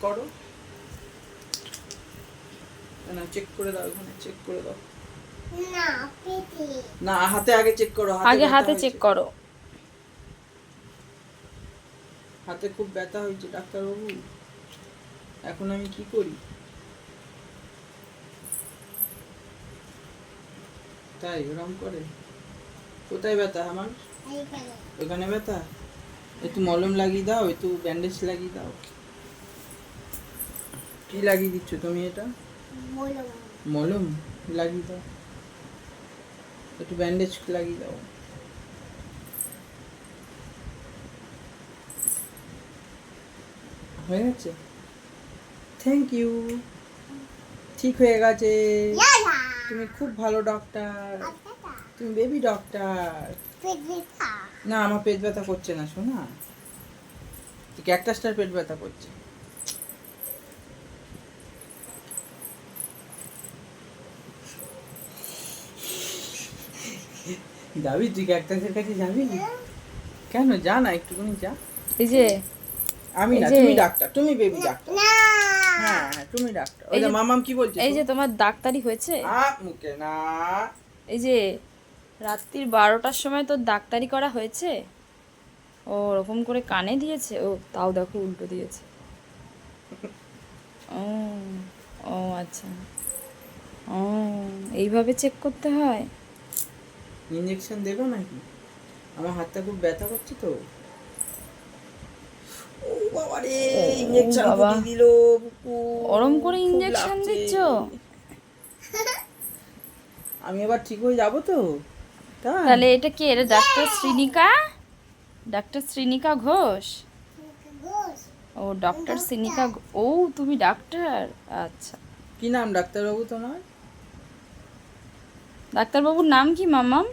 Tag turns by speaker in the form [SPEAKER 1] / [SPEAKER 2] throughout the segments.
[SPEAKER 1] করো না, চেক করে দাও, ওখানে চেক করে দাও।
[SPEAKER 2] না পেটে
[SPEAKER 1] না, হাতে আগে চেক করো।
[SPEAKER 3] আগে
[SPEAKER 1] ব্যথা
[SPEAKER 3] হাতে
[SPEAKER 1] হয়েছে।
[SPEAKER 3] চেক করো।
[SPEAKER 1] হাতে খুব ব্যথা হয়েছে ডাক্তারবাবু, এখন আমি কি করি? তাই ওরম করে? কোথায় ব্যথা আমার?
[SPEAKER 2] এইখানে
[SPEAKER 1] ওখানে ব্যথা? একটু মলম লাগিয়ে দাও, একটু ব্যান্ডেজ লাগিয়ে দাও। কি লাগিয়ে দিচ্ছ তুমি এটা?
[SPEAKER 2] বলো
[SPEAKER 1] মলম লাগিয়ে দাও, একটু ব্যান্ডেজ লাগিয়ে দাও। হয়ে গেছে? থ্যাংক ইউ, ঠিক হয়ে গেছে।
[SPEAKER 2] ইয়ালা
[SPEAKER 1] তুমি খুব ভালো ডক্টর,
[SPEAKER 2] আচ্ছা
[SPEAKER 1] তুমি বেবি ডক্টর।
[SPEAKER 2] পেটে খা
[SPEAKER 1] না, আমার পেট ব্যথা করছে না শোনা, ক্যাকটাসটার পেট ব্যথা করছে। যাবি তুই ক্যাকটাসের কাছে যাবি? কেন, যা না, একটুখানি যা।
[SPEAKER 3] এই যে
[SPEAKER 1] আমি না,
[SPEAKER 3] এই যে-
[SPEAKER 1] তুমি ডাক্তার, তুমি বেবি ডাক্তার।
[SPEAKER 2] না
[SPEAKER 1] হ্যাঁ হ্যাঁ, তুমি ডাক্তার। ওই
[SPEAKER 3] এই
[SPEAKER 1] যে
[SPEAKER 3] যে-
[SPEAKER 1] মামাম কি বলছে?
[SPEAKER 3] এই যে তোমার ডাক্তারি হয়েছে।
[SPEAKER 1] মুখে না।
[SPEAKER 3] এই যে রাত্রির 12টার সময় তোর ডাক্তারি করা হয়েছে। ও ওরকম করে কানে দিয়েছে, ও তাও দেখো উল্টো দিয়েছে। ও ও আচ্ছা, ও এইভাবে চেক করতে হয়।
[SPEAKER 1] ইঞ্জেকশন দেবে নাকি? আমার হাতটা খুব ব্যথা করছে তো। ও বাবা রে, ইঞ্জেকশন
[SPEAKER 3] বাবা।
[SPEAKER 1] ফুটিয়ে দিল বুকু।
[SPEAKER 3] ওরম করে
[SPEAKER 1] খুব
[SPEAKER 3] ইঞ্জেকশন
[SPEAKER 1] লাগছে।
[SPEAKER 3] দিচ্ছ?
[SPEAKER 1] আমি এবার ঠিক হয়ে যাব তো? তাই?
[SPEAKER 3] তাহলে এটা কি, এটা ডাক্তার শ্রীনিকা? ডাক্তার শ্রীনিকা ঘোষ?
[SPEAKER 2] গোস
[SPEAKER 3] ও ডক্টর শ্রীনিকা ও তুমি ডাক্তার? আচ্ছা,
[SPEAKER 1] কি নাম ডাক্তারবাবু তোমার?
[SPEAKER 3] ডাক্তারবাবুর নাম কি মামাম?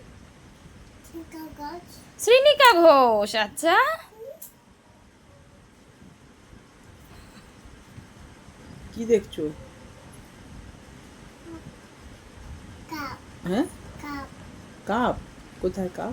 [SPEAKER 2] ঠিক গাছ
[SPEAKER 3] শ্রীনিকা ঘোষ। আচ্ছা,
[SPEAKER 1] কি দেখছো?
[SPEAKER 2] কাপ
[SPEAKER 1] হ্যাঁ,
[SPEAKER 2] কাপ
[SPEAKER 1] কাপ? কোথায় কাপ?